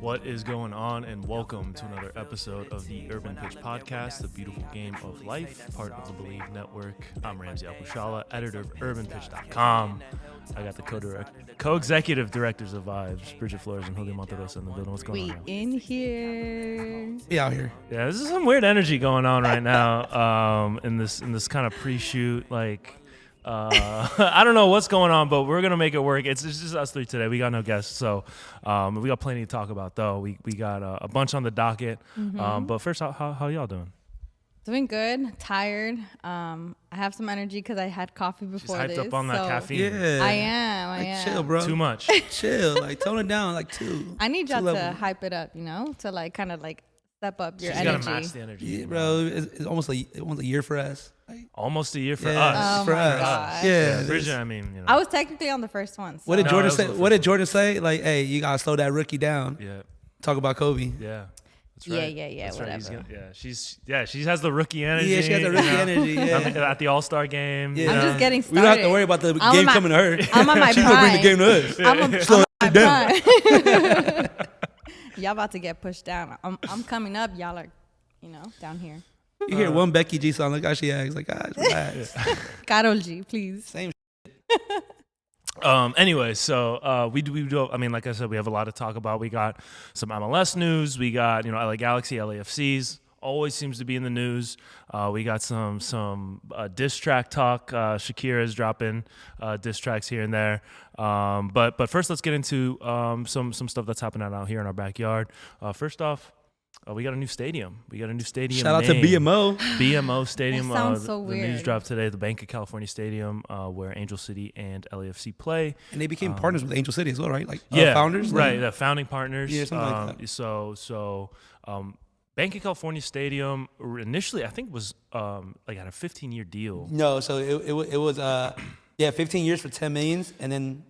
What is going on, and welcome to another episode of the Urban Pitch Podcast, the beautiful game of life, part of the Believe Network. I'm Ramsey Alpushala, editor of urbanpitch.com. I got the co-executive directors of Vibes, Bridget Flores and Julio Monterosa in the building. What's going on? We in here. We out here. Yeah, this is some weird energy going on right now. In this kind of pre-shoot, I don't know what's going on, but we're gonna make it work. It's just us three today. We got no guests, so we got plenty to talk about. Though we got a bunch on the docket. But first, how y'all doing? Doing good. Tired. I have some energy because I had coffee before She's hyped this. up on that caffeine. Yeah. I am. Chill, bro. Too much. Chill. Tone it down. Two. I need y'all to levels. hype it up, to kind of step up your She's energy. gotta match the energy. Yeah, bro. It's almost a year for us. Almost a year for Yeah. us. Oh for my us. gosh. Yeah. Bridget, I mean, I was technically on the first one. So. What did No, Jordan that was say? the What did first Jordan say? Hey, you gotta slow that rookie down. Yeah. Talk about Kobe. Yeah. That's Yeah, right. yeah, That's whatever. Right. She has the rookie energy. Yeah, she has the rookie you know? energy. Yeah. At the All-Star game. Yeah. you I'm know? just getting We started. don't have to worry about the I'm game on coming to her. I'm on my She's prime. gonna bring the game to us. I'm Slow on my it down. prime. Y'all about to get pushed down. I'm coming up. Y'all are, down here. You hear one Becky G song, look how she acts. Guys, relax. Karol G, please. Same. Anyway, so we do. I mean, like I said, we have a lot to talk about. We got some MLS news. We got LA Galaxy, LAFCs. Always seems to be in the news. We got some diss track talk. Shakira is dropping diss tracks here and there. But first, let's get into some stuff that's happening out here in our backyard. First off, we got a new stadium. Shout out to BMO. BMO Stadium. That sounds so the news weird. dropped today. The Bank of California Stadium, where Angel City and LAFC play. And they became partners with Angel City as well, right? Founders? Right, the founding partners. Yeah, something like that. So Bank of California Stadium initially, I think, was had a 15-year deal. No, so it was 15 years for 10 millions, and then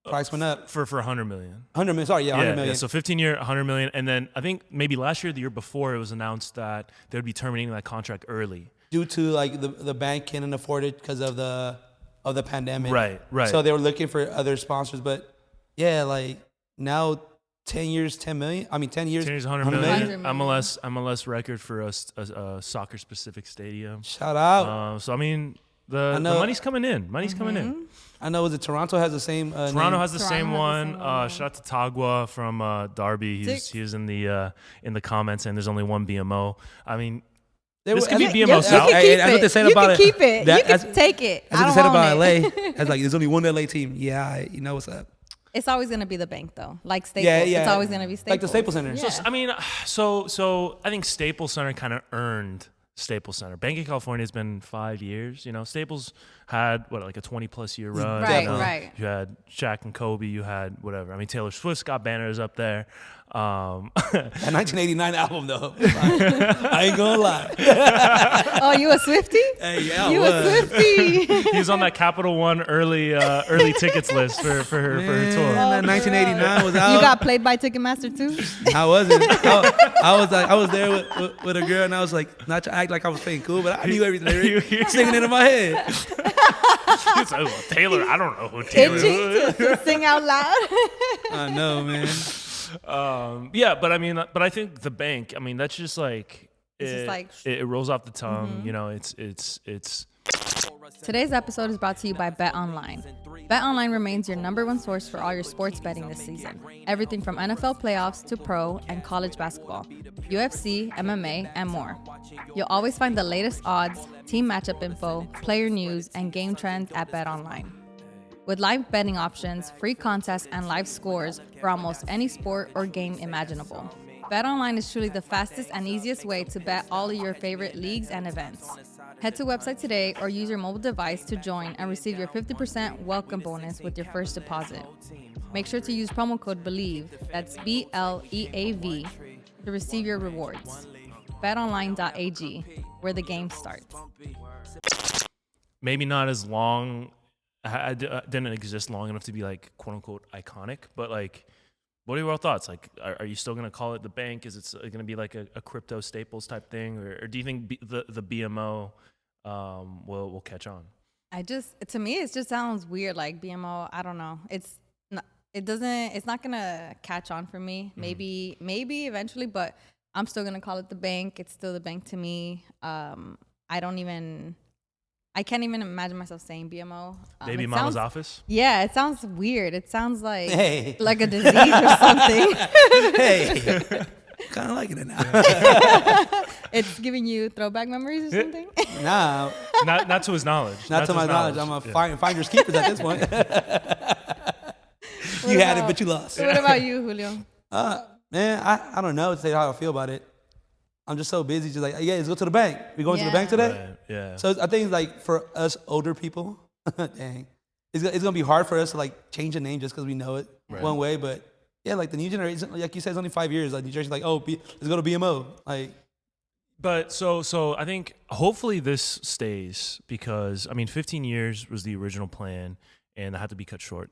price went up For $100 million. 100 million. Sorry, 100 million. Yeah, so 15-year, $100 million. And then I think maybe last year, the year before, it was announced that they would be terminating that contract early. Due to the bank couldn't afford it because of the pandemic. Right. So they were looking for other sponsors, but now 10 years, 10 million. I mean 10 years, 10 years, $100 100 million. million. MLS record for a soccer-specific stadium. Shout out. So I mean, the money's coming in. Coming in. I know the Toronto has the same. Toronto name. has the same Toronto one. has the same one. Shout out to Tagua from Derby. He's in the comments, and there's only one BMO. I mean, this could be BMO You South. can keep That's what they said it. about You it. can keep it. That- You can take it. That's I what they don't said want about it. LA. There's there's only one LA team. You know what's up. It's always going to be the bank, though. Like Staples. Yeah. It's always going to be Staples. Like the Staples Center. Yeah. I mean, so I think Staples Center kind of earned Staples Center. Bank of California has been 5 years. Staples had a 20+ year run. Right, right. You had Shaq and Kobe. You had whatever. I mean, Taylor Swift's got banners up there. That 1989 album though. I ain't gonna lie. Oh, you a Swiftie? Hey, yeah, You a Swiftie? He was on that Capital One early tickets list for her tour. That 1989 was out. You got played by Ticketmaster, too? I wasn't. I was there with a girl, and I was not to act like I was playing cool, but I knew everything. Singing it in my head. He's like, well, Taylor, I don't know who Taylor is. Itching to sing out loud? I know, man. But I think the bank. I mean, that's just it rolls off the tongue. It's. Today's episode is brought to you by BetOnline. BetOnline remains your #1 source for all your sports betting this season. Everything from NFL playoffs to pro and college basketball, UFC, MMA, and more. You'll always find the latest odds, team matchup info, player news, and game trends at BetOnline. With live betting options, free contests, and live scores for almost any sport or game imaginable. BetOnline is truly the fastest and easiest way to bet all of your favorite leagues and events. Head to the website today or use your mobile device to join and receive your 50% welcome bonus with your first deposit. Make sure to use promo code BELIEVE, that's BLEAV, to receive your rewards. BetOnline.ag, where the game starts. Maybe not as long. I didn't exist long enough to be quote unquote iconic, but what are your thoughts? Are you still gonna call it the bank? Is it gonna be a crypto Staples type thing, or do you think the BMO will catch on? To me, it just sounds weird. Like BMO, I don't know. It's not gonna catch on for me. Maybe eventually, but I'm still gonna call it the bank. It's still the bank to me. I can't even imagine myself saying BMO. Baby mama's office? Yeah, it sounds weird. It sounds like Hey. like a disease or something. Hey, kind of liking it now. It's giving you throwback memories or something. Nah, Not to his knowledge. not to my knowledge. I'm a finders keepers at this point. You had it, but you lost. What about you, Julio? Man, I don't know to say how I feel about it. I'm just so busy. Just like, yeah, let's go to the bank. We going to the bank today? Right, yeah. So I think like for us older people, dang, it's gonna be hard for us to like change the name just because we know it one way. But yeah, like the new generation, like you said, it's only 5 years. Like new generation, like let's go to BMO. Like, But so I think hopefully this stays because 15 years was the original plan and it had to be cut short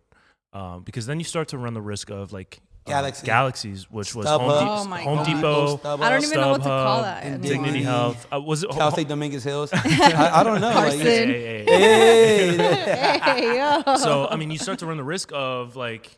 because then you start to run the risk of like Galaxies, which was Home Depot. StubHub, I don't even know what to StubHub, call that. and Dignity Health. Was it Cal State Dominguez Hills? I don't know. Carson. Like, Hey. Hey, yo. So you start to run the risk of like.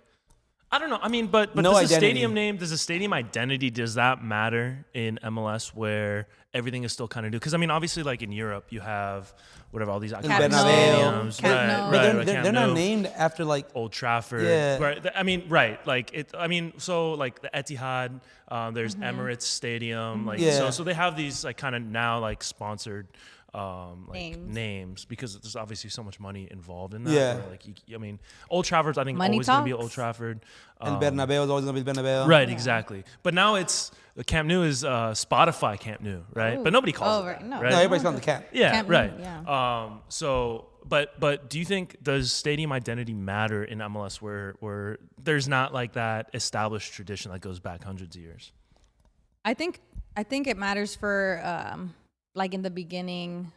I don't know. But No does the identity. stadium name, does the stadium identity, does that matter in MLS where everything is still kind of new? Because obviously, like in Europe, you have whatever all these iconic Camp Nou. stadiums, Camp Nou. but Camp they're not Nou, named after like. Old Trafford. Yeah. Right. Like it. So like the Etihad, there's Emirates Stadium. Like so they have these like kind of now like sponsored. Names because there's obviously so much money involved in that. Yeah. Where, like Old Trafford's I think Money always going to be talks. Old Trafford. And Bernabeu is always gonna be Bernabeu. Right, exactly. But now the Camp Nou is Spotify Camp Nou, right? Ooh. But nobody calls Oh, it right. that, No. right? No, everybody's calling the Camp. Yeah, Camp Nou, right. yeah. But do you think does stadium identity matter in MLS where there's not like that established tradition that goes back hundreds of years? I think it matters for like in the beginning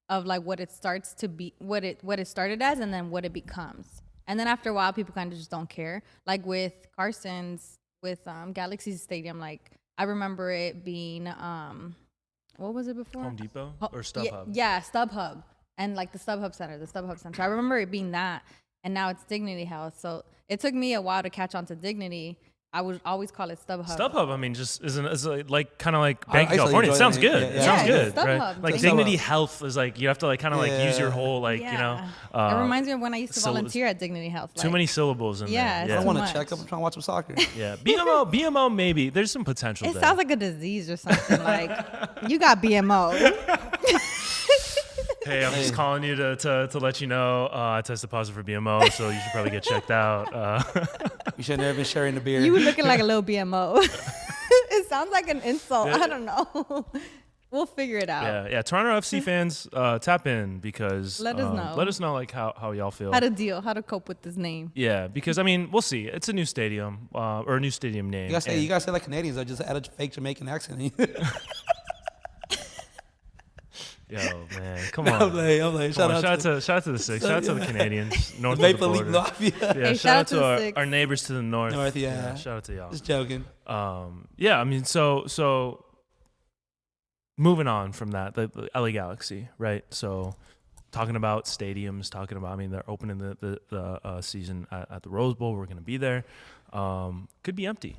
of like what it starts to be, what it started as, and then what it becomes. And then after a while, people kind of just don't care. Like with Carson's, with Galaxy Stadium, like I remember it being what was it before? Home Depot or StubHub? Yeah, StubHub, and like the StubHub Center. I remember it being that, and now it's Dignity Health. So it took me a while to catch on to Dignity. I would always call it StubHub. StubHub, just is like kind of like Bank I of California. It enjoy sounds that good. name. It Yeah, sounds yeah. good, right? StubHub. Like StubHub. Dignity Health is like you have to like kind of like use your whole like it reminds me of when I used to volunteer at Dignity Health. too many syllables in Yeah, there. I too want to much. check up. I'm trying to watch some soccer. Yeah, BMO maybe there's some potential It there. sounds like a disease or something. Like you got BMO. Hey, I'm just calling you to let you know I tested positive for BMO, so you should probably get checked out. You should have never been sharing the beer. You looking like a little BMO. It sounds like an insult. Yeah. I don't know. We'll figure it out. Yeah. Toronto FC fans, tap in because Let us know. Let us know like how y'all feel. How to cope with this name. Yeah, because we'll see. It's a new stadium or a new stadium name. You gotta say like Canadians. I just add a fake Jamaican accent. Yo, man, come on. I'm like, shout out to the Six. Shout out to the Canadians north of the Maple Leaf border. Mafia. Yeah, Hey, shout out to the Six. our neighbors to the north. Yeah. Shout out to y'all. Just joking. So moving on from that, the LA Galaxy, right? So talking about stadiums, they're opening the season at the Rose Bowl. We're going to be there. Could be empty.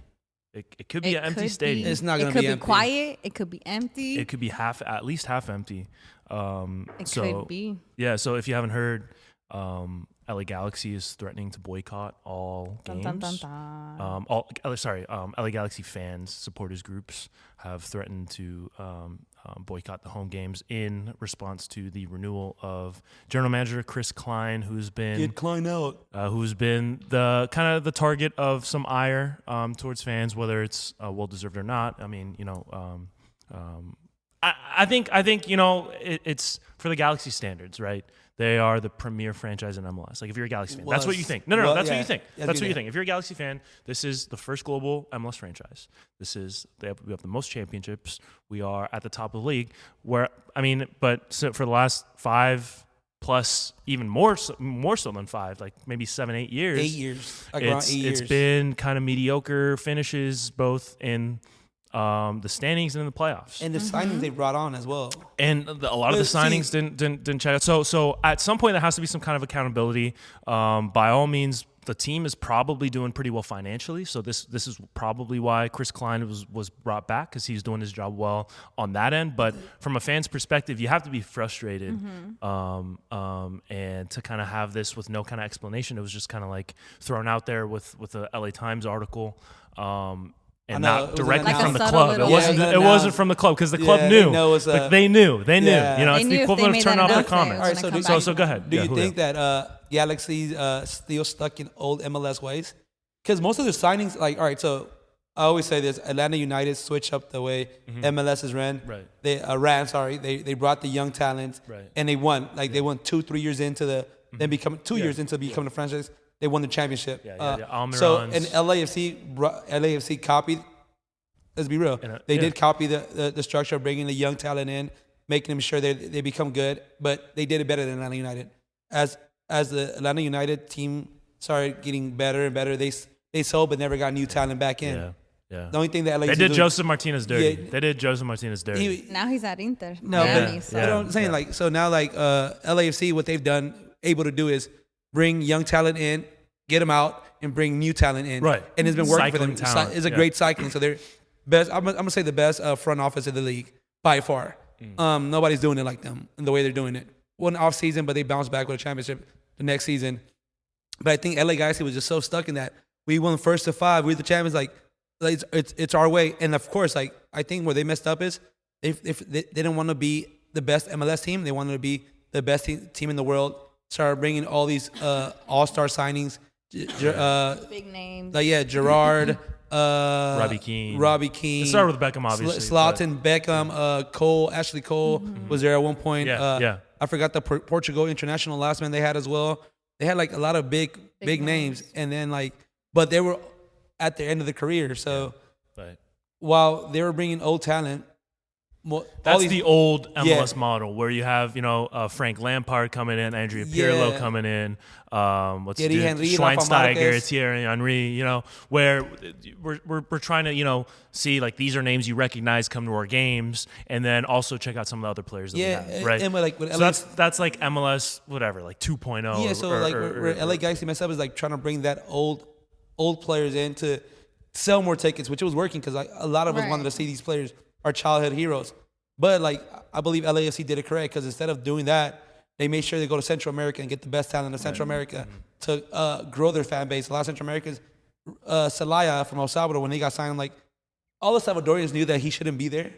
It could be an empty stadium. It's not gonna It could be be empty. quiet. It could be empty. It could be at least half empty. It could be. Yeah, so if you haven't heard, LA Galaxy is threatening to boycott all Dun, games. dun, dun, dun. LA Galaxy fans, supporters groups have threatened to boycott the home games in response to the renewal of general manager Chris Klein, who's been Get Klein out. the kind of the target of some ire towards fans, whether it's well deserved or not. I think it's for the Galaxy standards, right? They are the premier franchise in MLS. Like if you're a Galaxy fan, that's what you think. No, that's what you think. That's what you think. If you're a Galaxy fan, this is the first global MLS franchise. We have the most championships. We are at the top of the league. For the last 5+, even more so than 5, like maybe 7-8 years. 8 years. Like around 8 years. It's been kind of mediocre finishes both in the standings and in the playoffs. And the signings they brought on as well. And a lot of the signings didn't check out. So at some point there has to be some kind of accountability. By all means, the team is probably doing pretty well financially. So this is probably why Chris Klein was brought back, because he's doing his job well on that end. But from a fan's perspective, you have to be frustrated. And to kind of have this with no kind of explanation, it was just kind of like thrown out there with the LA Times article. And not directly like from the subtle club. little- It wasn't from the club, because the club knew. They knew. Yeah. You know, They it's knew the if equivalent they of made turning that off their announcement, comments. it was gonna come back. So go ahead. Do Yeah, you Julio. think that Galaxy's still stuck in old MLS ways? Because most of their signings, like, all right, so I always say this: Atlanta United switched up the way MLS is ran. Right. They brought the young talent, Right. and they won. Like they won 2-3 years into then become 2 years into becoming a franchise. They won the championship. So Almirons. and LAFC copied. Let's be real. They did copy the structure of bringing the young talent in, making them sure they become good. But they did it better than Atlanta United. As the Atlanta United team started getting better and better, they sold but never got new talent back in. Yeah. The only thing that LAFC They did do- Joseph Martinez dirty. Yeah. They did Joseph Martinez dirty. Now he's at Inter. No, Miami, but so. you know what I'm saying? Like, so now, like, LAFC, what they've done, able to do is bring young talent in, get them out, and bring new talent in. Right. And it's been working for Cycling them. talent, It's a great cycling. So they're best. I'm gonna say the best front office of the league by far. Nobody's doing it like them in the way they're doing it. One off season, but they bounced back with a championship the next season. But I think LA Galaxy was just so stuck in that we won first to 5. We're the champions. Like it's our way. And of course, like I think where they messed up is if they didn't want to be the best MLS team, they wanted to be the best team in the world. Started bringing all these all-star signings. Big names. Like Gerard. Robbie Keane. It started with Beckham, obviously. Zlatan, Beckham, Cole, Ashley Cole was there at one point. I forgot the Portugal international last man they had as well. They had like a lot of big names, and then but they were at the end of the career. So while they were bringing old talent, that's the old MLS model where you have Frank Lampard coming in, Andrea Pirlo coming in, Schweinsteiger, Thierry Henry, where we're trying to see like these are names you recognize, come to our games, and then also check out some of the other players that we have, right? And so that's like MLS whatever, like 2.0. Yeah, so where LA Galaxy messed up is like trying to bring that old players in to sell more tickets, which it was working because like a lot of us wanted to see these players. Our childhood heroes. But like I believe LAFC did it correct because instead of doing that, they made sure they go to Central America and get the best talent in Central America to grow their fan base. A lot of Central Americans, Celaya from El Salvador, when he got signed, like all the Salvadorians knew that he shouldn't be there.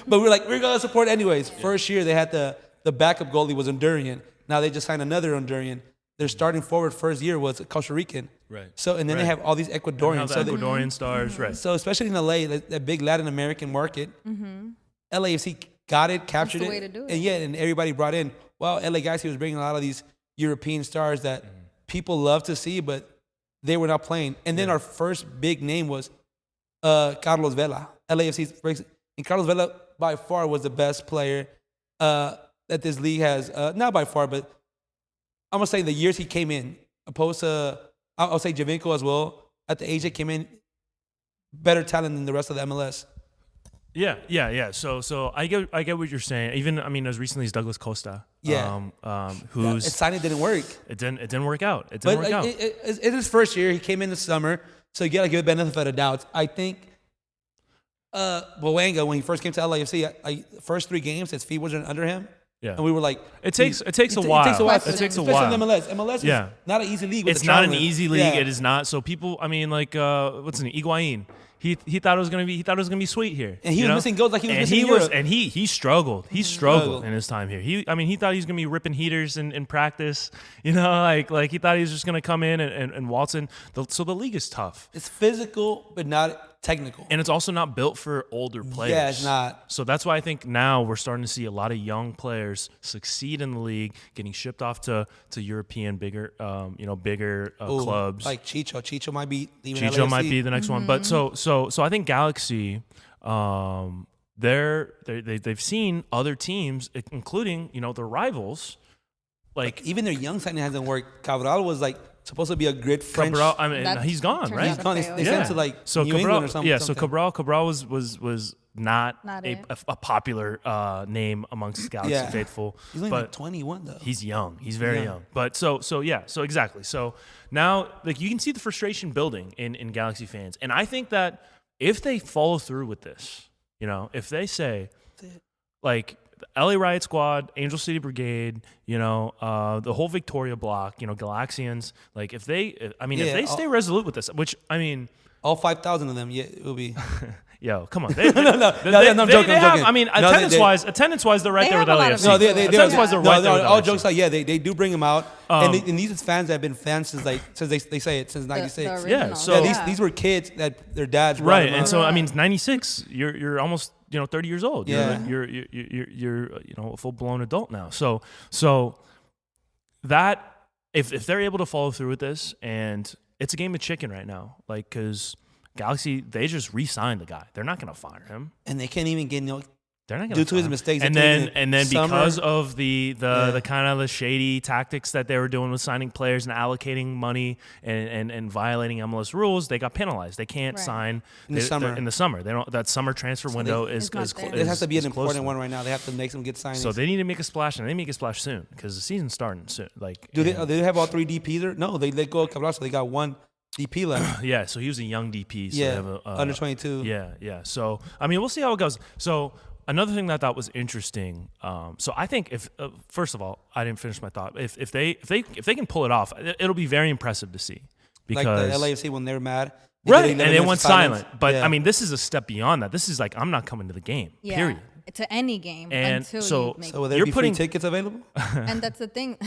But we're going to support anyways. First year they had the backup goalie was Honduran. Now they just signed another Honduran. Their starting forward first year was Costa Rican. Right. So and then they have all these Ecuadorians. So Ecuadorian stars, right? So especially in LA, that big Latin American market, LAFC got it, captured That's the it, way to do it. and everybody brought in. Well, LA Galaxy was bringing a lot of these European stars that people love to see, but they were not playing. And then our first big name was Carlos Vela. LAFC's and Carlos Vela by far was the best player that this league has. Not by far, but I'm gonna say the years he came in, opposed to I'll say Javinko as well. At the age he came in, better talent than the rest of the MLS. Yeah. So I get what you're saying. Even as recently as Douglas Costa. Whose his signing didn't work. It didn't work out. It didn't work out. It's his first year. He came in the summer, so you gotta give a benefit of the doubt. I think Boanga, when he first came to LAFC, first 3 games his feet wasn't under him. Yeah. And we were like, it takes a while. Especially in MLS. MLS is not an easy league. It's not an easy league. It is not. So people, what's his name? Higuain. He thought it was gonna be sweet here, and he was missing goals like he was missing. He struggled. He struggled in his time here. He thought he was gonna be ripping heaters in practice. Like he thought he was just gonna come in and waltz in. So the league is tough. It's physical, but not technical, and it's also not built for older players. Yeah, it's not. So that's why I think now we're starting to see a lot of young players succeed in the league, getting shipped off to European bigger clubs. Like Chicho. Chicho might be leaving Chicho LAFC. might be the next one. But so I think Galaxy, they've seen other teams, including their rivals. Like even their young signing hasn't worked. Cabral was like supposed to be a great French. Cabral, I mean, That's he's gone, turned right? out He's to gone. They fail, sent yeah. him to like So New Cabral, England or something. yeah. So Cabral was not it. a popular name amongst Galaxy faithful. He's only but like 21 though. He's young. He's very young. But so exactly. So now, like, you can see the frustration building in Galaxy fans, and I think that if they follow through with this, you know, if they say, like, the LA Riot Squad, Angel City Brigade, you know, the whole Victoria block, you know, Galaxians, like, if they stay resolute with this, which, I mean, all 5,000 of them, it will be. yo, come on. I'm joking. I mean, attendance-wise, they're right They there with have a lot of LAFC. No, they Attendance-wise, they're right there with all LAFC. jokes aside, they do bring them out, and these are fans that have been fans since they say it since '96. original. So- These were kids that their dads brought Right, them and up. so I mean, 96. You're almost 30 years old. Yeah. You're a full blown adult now. So that if they're able to follow through with this, and it's a game of chicken right now, like, because Galaxy, they just re-signed the guy. They're not going to fire him. and they can't even get They're not going due to his mistakes. And then because of the kind of the shady tactics that they were doing with signing players and allocating money and violating MLS rules, they got penalized. They can't sign In the summer. In the summer, they don't. That summer transfer window is not there. it has to be an is close important to one right now. They have to make them get signings. So they need to make a splash, and they make a splash soon because the season's starting soon. Like, do they have all 3 DPs? Or no, they let go of Cabral, so they got 1 DP left. yeah. So he was a young DP. So they have a, under 22. Yeah. So I mean, we'll see how it goes. So another thing that I thought was interesting. So I think if first of all, I didn't finish my thought. If they can pull it off, it'll be very impressive to see. Because Like the LAFC when they're mad. right, and they went silent. But Yeah. I mean, this is a step beyond that. This is like, I'm not coming to the game. Yeah. Period. To any game And until so- you make So will there You're be putting- free tickets available? and that's the thing.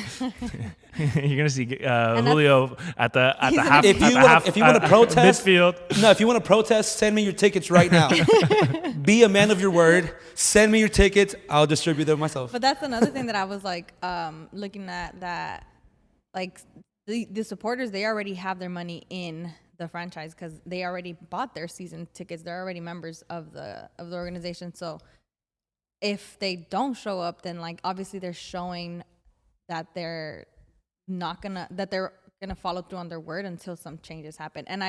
You're gonna see Julio at the half. If you want to protest, midfield. no, if you want to protest, send me your tickets right now. Be a man of your word. Send me your tickets. I'll distribute them myself. But that's another thing that I was like looking at, that like the supporters, they already have their money in the franchise because they already bought their season tickets. They're already members of the organization. So if they don't show up, then like obviously they're showing that they're gonna follow through on their word until some changes happen. And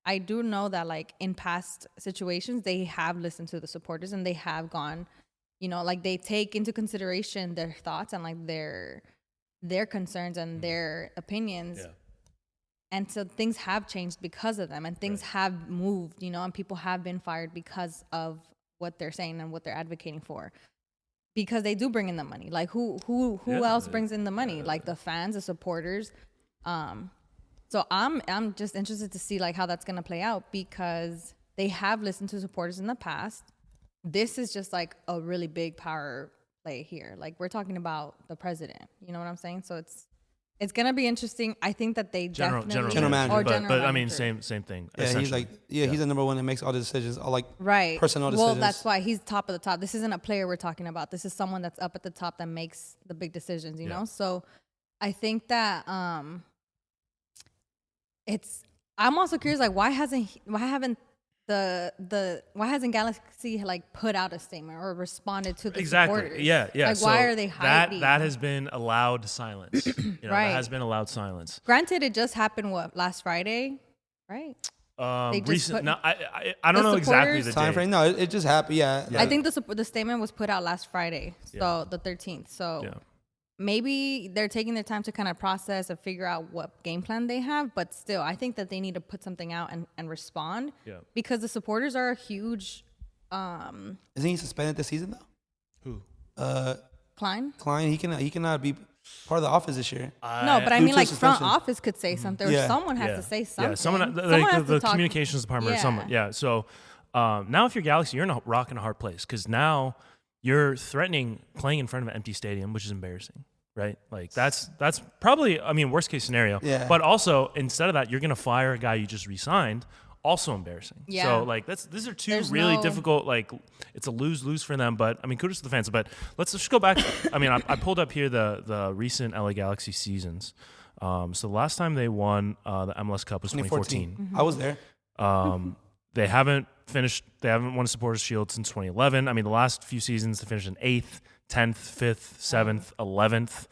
I do know that like in past situations they have listened to the supporters and they have gone, like they take into consideration their thoughts and like their concerns and their opinions. Yeah. And so things have changed because of them, and things have moved, and people have been fired because of what they're saying and what they're advocating for. Because they do bring in the money. Like who else brings in the money? Like the fans, the supporters. So I'm just interested to see like how that's gonna play out, because they have listened to supporters in the past. This is just like a really big power play here. Like we're talking about the president. You know what I'm saying? So it's gonna be interesting. I think that they General General manager. But general I mean, manager. same thing. Yeah, he's essentially. like, he's the number one that makes all the decisions, all like Right. personnel decisions. Well, that's why he's top of the top. This isn't a player we're talking about. This is someone that's up at the top that makes the big decisions, you know? So I think that I'm also curious, like why hasn't Galaxy like put out a statement or responded to the supporters? Yeah. Like So why are they hiding? That has been allowed silence. Right. That has been allowed silence. Granted, it just happened last Friday, right? They just Recent. put- No, I don't the know exactly supporters- the time date. frame. No, it just happened. Yeah. I think the statement was put out last Friday, so the 13th. So Yeah. maybe they're taking their time to kind of process and figure out what game plan they have. But still, I think that they need to put something out and respond. Yeah. Because the supporters are a huge Isn't he suspended this season though? Who? Klein. Klein, he cannot be part of the office this year. No, but I Due mean, to like front suspension. office could say something, or Yeah. someone has to say something. Yeah, someone has the to talk. communications department or someone. Yeah. So now if you're Galaxy, you're in a rock and a hard place, because now you're threatening playing in front of an empty stadium, which is embarrassing, right? Like that's probably, I mean, worst case scenario. Yeah. But also, instead of that, you're gonna fire a guy you just re-signed. Also embarrassing. Yeah. So like these are two There's really no- difficult, like it's a lose-lose for them, but I mean kudos to the fans. But let's just go back. I mean, I pulled up here the recent LA Galaxy seasons. So the last time they won the MLS Cup was 2014. I was there. They haven't won a Supporters Shield since 2011. I mean, the last few seasons they finished in 8th, 10th, 5th, 7th, 11th.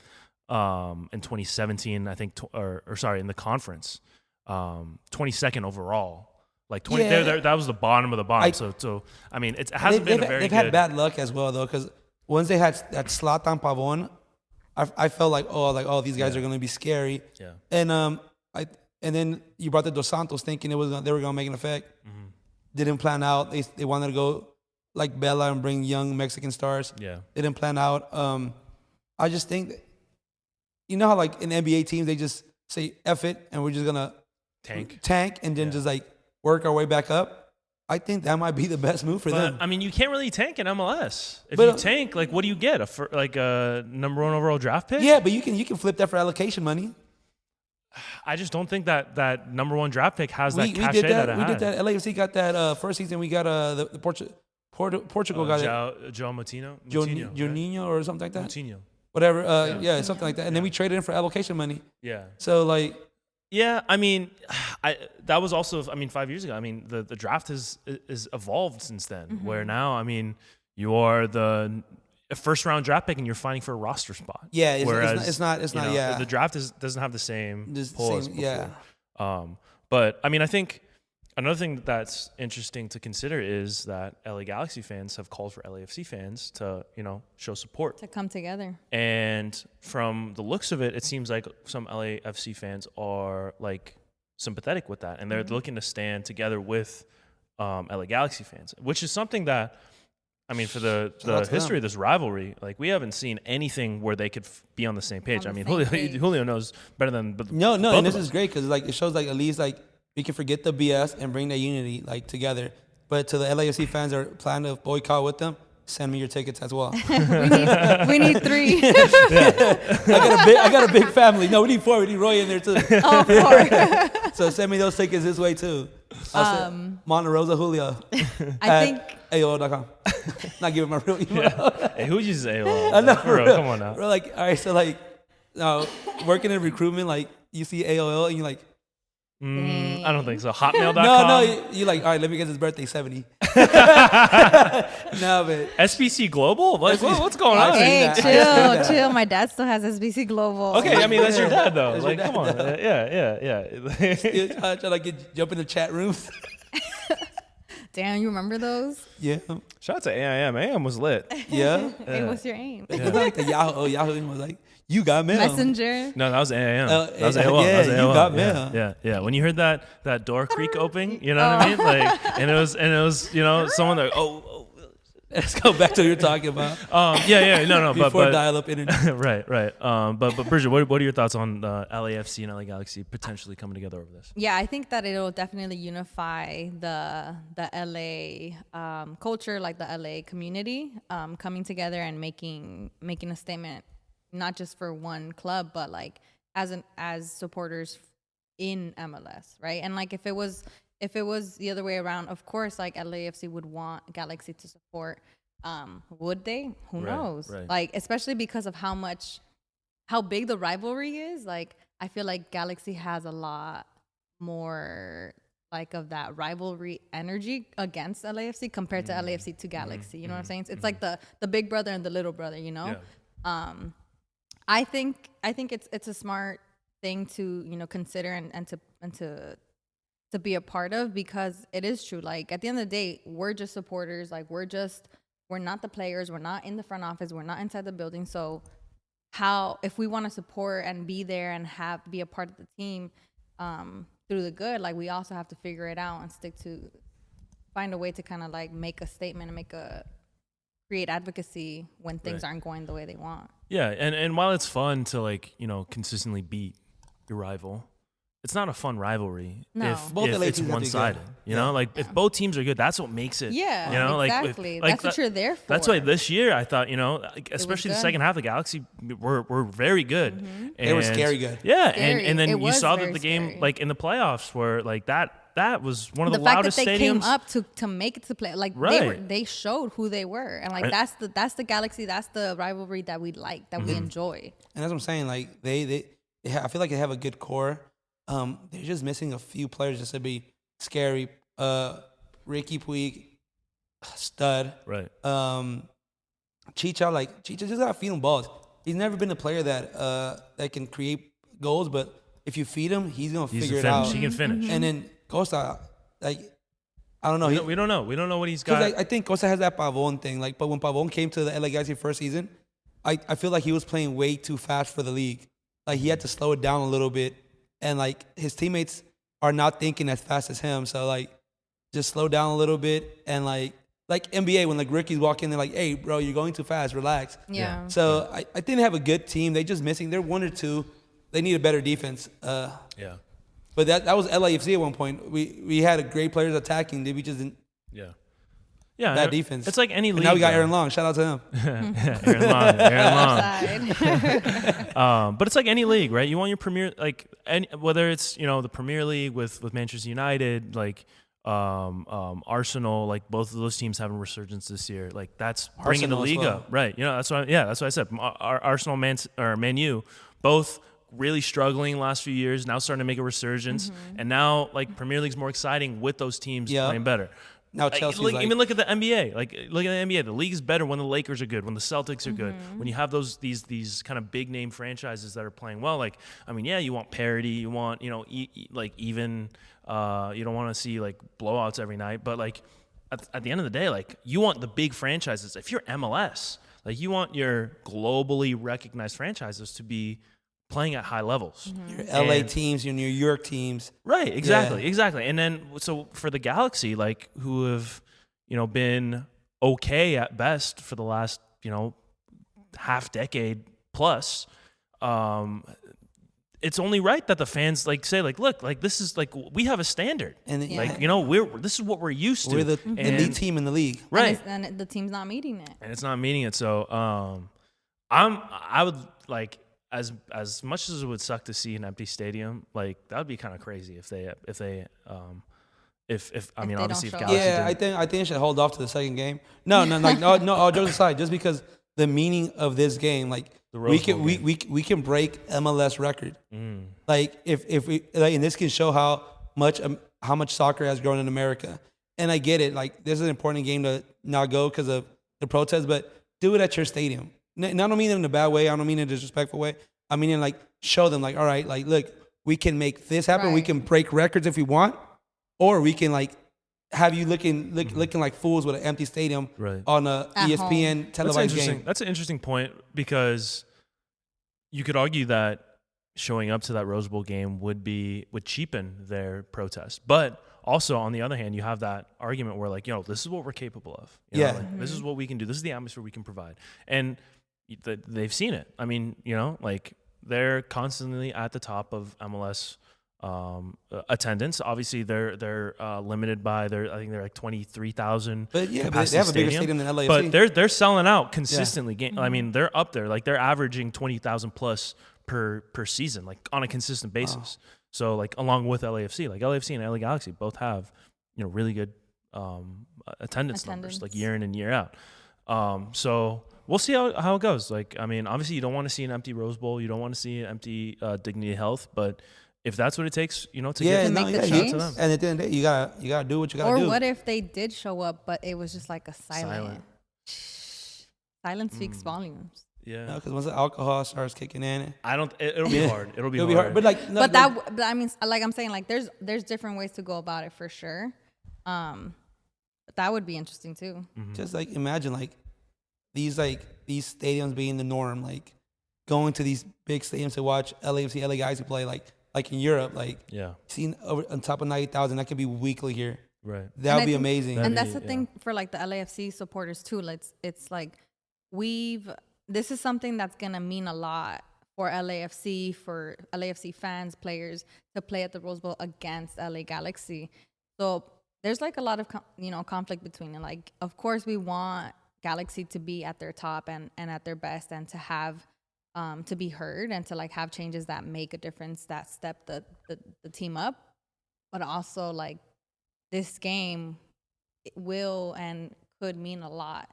in 2017, I think, or sorry, in the conference, 22nd overall. Like 20, that was the bottom of the bottom. So I mean, it hasn't been a very. They've had bad luck as well though, because once they had that Zlatan Pavon, I felt like these guys are gonna be scary. Yeah. And then you brought the Dos Santos thinking they were gonna make an effect. Mm-hmm. Didn't plan out. They wanted to go like Bella and bring young Mexican stars. Yeah. Didn't plan out. I just think that, you know how like in NBA teams they just say F it and we're just gonna tank and then just like work our way back up. I think that might be the best move for them. I mean, you can't really tank in MLS. If you tank, like, what do you get? A number 1 overall draft pick? Yeah, but you can flip that for allocation money. I just don't think that number 1 draft pick has that cachet we did that it we had. did that. LAFC got that first season. We got the Portugal got it. João Moutinho? Juninho or something like that. Moutinho. Whatever. Yeah, something like that. And then we traded in for allocation money. Yeah. So like. Yeah, I mean, that was also, 5 years ago. I mean, the draft has evolved since then, where now, I mean, you are the first round draft pick and you're fighting for a roster spot. Yeah, it's not. Yeah, the draft doesn't have the same pull as before. Yeah. But I mean, I think another thing that's interesting to consider is that LA Galaxy fans have called for LAFC fans to, show support. To come together. And from the looks of it, it seems like some LAFC fans are like sympathetic with that. And they're looking to stand together with LA Galaxy fans, which is something that, I mean, for the history of this rivalry, like we haven't seen anything where they could be on the same page. I mean, Julio knows better than No, and this is great because like it shows like at least like we can forget the BS and bring that unity like together. But to the LAFC fans that are planning to boycott with them, send me your tickets as well. we need 3. I got a big family. No, we need 4. We need Roy in there too. Oh, 4. So send me those tickets this way too. Monte Rosa Julio. I think AOL.com. Not giving my real email. Hey, who uses AOL? I know, For real, come on now. Bro, like, all right, so like, working in recruitment, like you see AOL and you're like, I don't think so. Hotmail.com? No, you're like, all right, let me get his birthday 70. No, but SBC Global? Like, what's going on? Hey, chill. My dad still has SBC Global. Okay, I mean, that's your dad, though. That's like, your dad, come on. though. Yeah. Trying to like jump in the chat rooms. Damn, you remember those? Yeah. Shout out to AIM. AIM was lit. Yeah. Hey, what's your aim? It was like the Yahoo was like, you got mail. Messenger. No, that was AIM. That was AOL. Yeah, That was AOL. you got mail. Yeah. When you heard that door creak opening, you know what I mean? Like, and it was, someone like, let's go back to what you're talking about. No, Before but dial-up internet. right. But Bridget, what are your thoughts on the LAFC and LA Galaxy potentially coming together over this? Yeah, I think that it'll definitely unify the LA culture, like the LA community, coming together and making a statement, not just for one club, but like as supporters in MLS, right? And like if it was the other way around, of course, like LAFC would want Galaxy to support. Would they? Who knows? Right. Like, especially because of how big the rivalry is. Like, I feel like Galaxy has a lot more like of that rivalry energy against LAFC compared to LAFC to Galaxy. You know what I'm saying? It's like the big brother and the little brother. You know. Yeah. I think it's a smart thing to consider and to be a part of, because it is true. Like at the end of the day, we're just supporters. Like we're not the players. We're not in the front office. We're not inside the building. So if we want to support and be there and be a part of the team through the good, like we also have to figure it out and find a way to kind of like make a statement and create advocacy when things aren't going the way they want. Yeah, and while it's fun to consistently beat your rival, it's not a fun rivalry if it's one-sided. You know, like if both teams are good, that's what makes it. Yeah, exactly. That's what you're there for. That's why this year I thought, especially the second half, the Galaxy were very good. Mm-hmm. They were scary good. Yeah, scary. and then you saw that the scary. game in the playoffs were that was one of the fact loudest that they stadiums. came up to make it to play, they showed who they were, and that's the Galaxy, that's the rivalry that we like, that we enjoy. And that's what I'm saying. Like I feel like they have a good core. They're just missing a few players just to be scary. Ricky Puig, stud. Right. Chicha just got feeling balls. He's never been a player that can create goals, but if you feed him, he's gonna figure it finish. out. He can finish. And then Costa, like, I don't know. We don't know. We don't know what he's got. Because I think Costa has that Pavon thing. Like, but when Pavon came to the LA Galaxy first season, I feel like he was playing way too fast for the league. Like, he had to slow it down a little bit, and like his teammates are not thinking as fast as him. So like, just slow down a little bit, and like NBA when like rookies walk in, they're like, "Hey, bro, you're going too fast. Relax." Yeah. So I think they have a good team. They just missing. They're 1 or 2. They need a better defense. Yeah. But that was LAFC at one point. We had a great players attacking. We just didn't. Yeah. Yeah. That defense. It's like any league. And now we got though. Aaron Long. Shout out to him. Aaron Long. But it's like any league, right? You want your premier, like, whether it's, the Premier League with Manchester United, like Arsenal, like both of those teams having resurgence this year. Like that's bringing the league up, right? That's what I said. Arsenal, Man U, both really struggling last few years, now starting to make a resurgence, and now like Premier League's more exciting with those teams playing better. Now Chelsea, even look at the NBA. Like, look at the NBA. The league is better when the Lakers are good, when the Celtics are good, when you have these kind of big name franchises that are playing well. Like, I mean, yeah, you want parity, you want like even. You don't want to see like blowouts every night, but like at the end of the day, like you want the big franchises. If you're MLS, like you want your globally recognized franchises to be playing at high levels. Your LA teams, your New York teams. Right, exactly. And then so for the Galaxy, like who have, been okay at best for the last, half decade plus, it's only right that the fans like say like, look, like this is like we have a standard, and like this is what we're used to. We're the elite team in the league, right? And the team's not meeting it, and it's not meeting it. So I would like as much as it would suck to see an empty stadium, like that would be kind of crazy if Galaxy yeah, I think they should hold off to the second game. No, all jokes aside, just because the meaning of this game, like we can break MLS record. Like if we like, and this can show how much soccer has grown in America. And I get it, like this is an important game to not go because of the protests, but do it at your stadium. And I don't mean it in a bad way. I don't mean it in a disrespectful way. I mean in like show them like, all right, like look, we can make this happen. Right. We can break records if we want, or we can like have you looking like fools with an empty stadium on a ESPN televised game. That's an interesting point because you could argue that showing up to that Rose Bowl game would cheapen their protest. But also on the other hand, you have that argument where like, this is what we're capable of. This is what we can do. This is the atmosphere we can provide. And they've seen it. I mean, like they're constantly at the top of MLS attendance. Obviously, they're limited by I think they're like 23,000. But yeah, they have a bigger stadium than LAFC. But they're selling out consistently. I mean, they're up there. Like they're averaging 20,000 plus per season, like on a consistent basis. Wow. So like along with LAFC, like LAFC and LA Galaxy both have really good attendance numbers, like year in and year out. So we'll see how it goes. Like I mean, obviously you don't want to see an empty Rose Bowl. You don't want to see an empty Dignity Health, but if that's what it takes, to make the change. To them. And at the end of the day, you gotta do what you gotta do. Or what if they did show up, but it was just like a silence speaks volumes. Yeah, because once the alcohol starts kicking in, it'll be hard. It'll be hard. But like, but I mean, like I'm saying, like there's different ways to go about it for sure. But that would be interesting too. Mm-hmm. Just like imagine like these stadiums being the norm, like going to these big stadiums to watch LAFC, LA Galaxy play, like in Europe, like seeing over on top of 90,000, that could be weekly here. Right. That would be amazing. And that's the thing for like the LAFC supporters too. It's like this is something that's gonna mean a lot for LAFC fans, players to play at the Rose Bowl against LA Galaxy. So there's like a lot of conflict between it. Like of course we want Galaxy to be at their top and at their best and to have to be heard and to like have changes that make a difference that step the team up, but also like this game will and could mean a lot,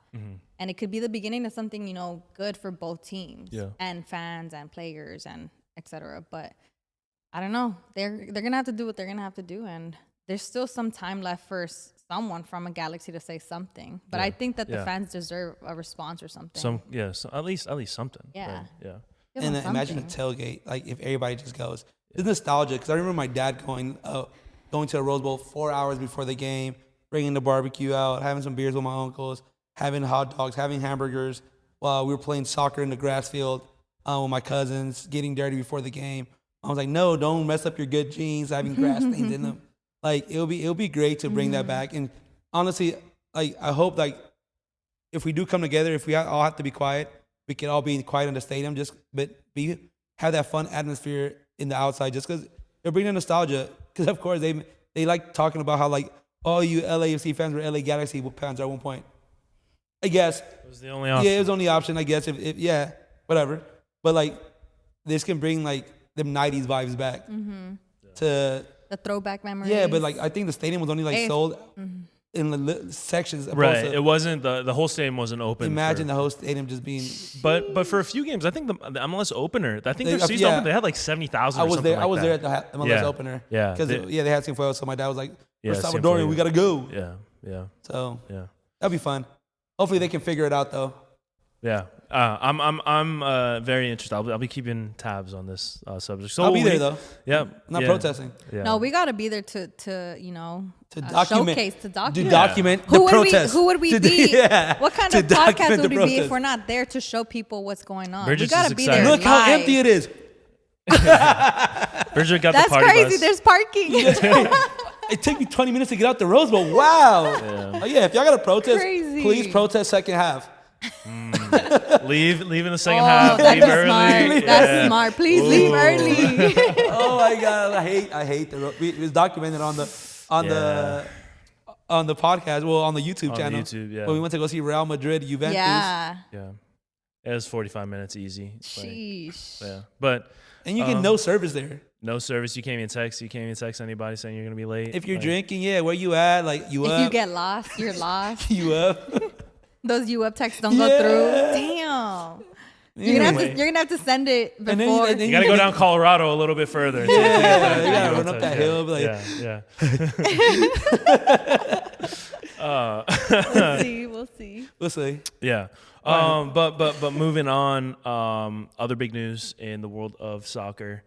and it could be the beginning of something good for both teams and fans and players and etc. But I don't know, they're gonna have to do what they're gonna have to do, and there's still some time left for someone from a Galaxy to say something. But I think that the fans deserve a response or something. So at least something. Yeah. Right? Yeah. Give And them then imagine a tailgate, like if everybody just goes. It's nostalgia because I remember my dad going to a Rose Bowl 4 hours before the game, bringing the barbecue out, having some beers with my uncles, having hot dogs, having hamburgers while we were playing soccer in the grass field with my cousins, getting dirty before the game. I was like, no, don't mess up your good jeans, having grass stains in them. Like it'll be great to bring that back. And honestly, like I hope like if we do come together, if we all have to be quiet, we can all be quiet in the stadium, have that fun atmosphere in the outside, just because they're bringing nostalgia. Because of course they like talking about how like all you LAFC fans were LA Galaxy fans at one point. I guess It was the only option. yeah, it was the only option. I guess if yeah, whatever. But like this can bring like them '90s vibes back to the throwback memories. yeah. But like I think the stadium was only like sold in the sections. Right. It wasn't the whole stadium wasn't open. Imagine the whole stadium just being. But for a few games, I think the MLS opener, I think their They- season yeah. opener, they had like 70,000. I was there. Like I was that. there at the MLS Yeah. opener. Yeah. Because they had Cienfuegos, so my dad was like, "We're Yeah, Salvadorian. Cienfuegos. We gotta go." Yeah. So Yeah. that'll be fun. Hopefully they can figure it out though. Yeah. I'm very interested. I'll be keeping tabs on this subject. So I'll be there though. Yeah. I'm not yeah, protesting. Yeah. No, we gotta be there to document, showcase, to document. to document Who the would protest. who would we To- be? yeah. What kind To of podcast document would the we be if protest. we're not there to show people what's going on? Bridget's we gotta just be excited. there. Look how live. empty it is. Bridget got That's the party crazy. bus. There's parking. It took me 20 minutes to get out the Rose Bowl. Wow. Yeah. Oh, yeah, if y'all got to protest, Crazy. please protest second half. Leave in the second Oh, half. that's Leave early. smart. That's smart. Please leave early. Oh my God, I hate the. It was documented on the podcast, well, on the YouTube On channel. YouTube, yeah. When we went to go see Real Madrid, Juventus. Yeah. Yeah. It was 45 minutes easy. Like, Sheesh. yeah. But And you get no service there. no service. You can't even text. Anybody saying you're gonna be late. If you're Like, drinking, yeah, where you at? Like you If up? you get lost, you're lost. you up? Those you up texts don't go Yeah. through. Damn. You're Anyway. gonna have to send it then- before. and then You gotta go down Colorado a little bit further. Yeah, you gotta run up that hill. Be like, Yeah. We'll see. we'll see. Yeah. But moving on, other big news in the world of soccer.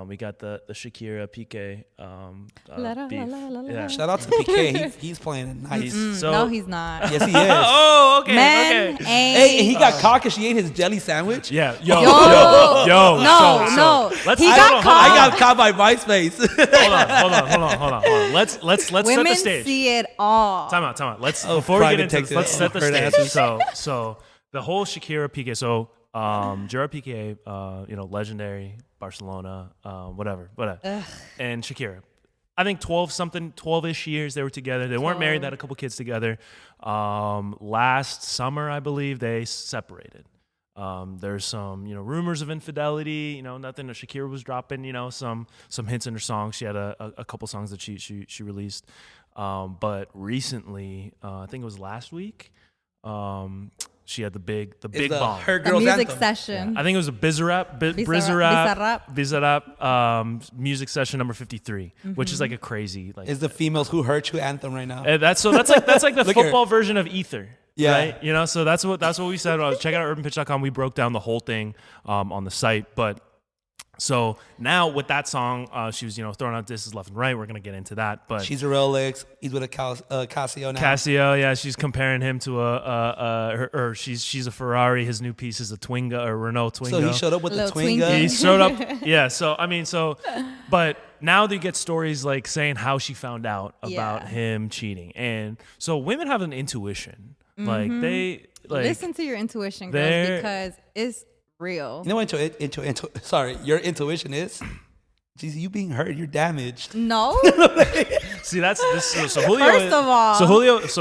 We got the Shakira Piqué beef. Yeah. Shout out to Piqué. He's playing nice. So, No, he's not. Yes, he is. Oh, okay. Men okay. Hey, and ain't. he got caught because she ate his jelly sandwich. Yeah. Yo. Yo. No, so no. Let's He hold got on, caught. I got caught by MySpace. Hold on. Let's set Women the stage. see it all. Time out. Let's Oh, before we private get into this, detective. let's set the Heard stage. asses. So the whole Shakira Piqué. So Gerard Piqué, legendary Barcelona, whatever. And Shakira. I think 12-ish years they were together. They weren't married. They had a couple kids together. Last summer, I believe, they separated. There's some, rumors of infidelity. Nothing that Shakira was dropping. Some hints in her songs. She had a couple songs that she released. But recently, I think it was last week. She had the big bomb. Her The girls music anthem. session. I think it was a Bizarrap music session number 53, which is like a crazy Is the females who hurt you anthem right now? that's like the Look at football version of Ether. Yeah. Right? So that's what we said. Check out urbanpitch.com. We broke down the whole thing on the site, but so now with that song, she was throwing out disses left and right. We're gonna get into that, but She's a Rolex. He's with a Casio now. Casio, yeah, she's comparing him to she's a Ferrari. His new piece is a Twingo or Renault Twingo. So he showed up with the Little Twingo. Twinkie. He showed up. Yeah. But now they get stories like saying how she found out about him cheating, and so women have an intuition. Like they Listen to your intuition, girls, they're- because it's real. You know what your intuition is? Geez, you being hurt, you're damaged. No, see that's this. So Julio. First of all, so Julio this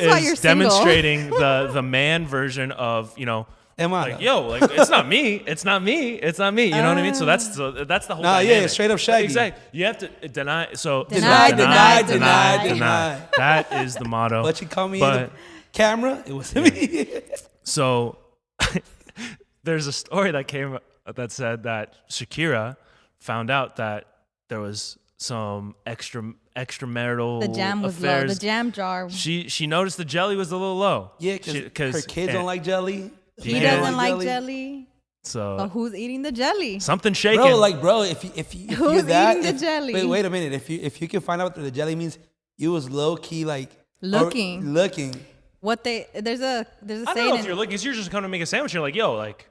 is why you're is single. demonstrating the man version of Am I? like it's not me. It's not me. You know what I mean? So that's the whole. Nah, dynamic. yeah, straight up Shaggy. Exactly. You have to deny. So Deny, deny. That is the motto. But you call me But- the camera. It was me. So there's a story that came that said that Shakira found out that there was some extramarital The jam was affairs. low. The jam jar. She noticed the jelly was a little low. Yeah, because her kids don't like jelly. He doesn't like jelly. So But who's eating the jelly? something shaking. Bro, if Who's you're that, eating the jelly? Wait a minute. If you can find out what the jelly means, you was low key like Looking. What there's a I don't know saying if you're looking, because you're just coming to make a sandwich. You're like, yo, like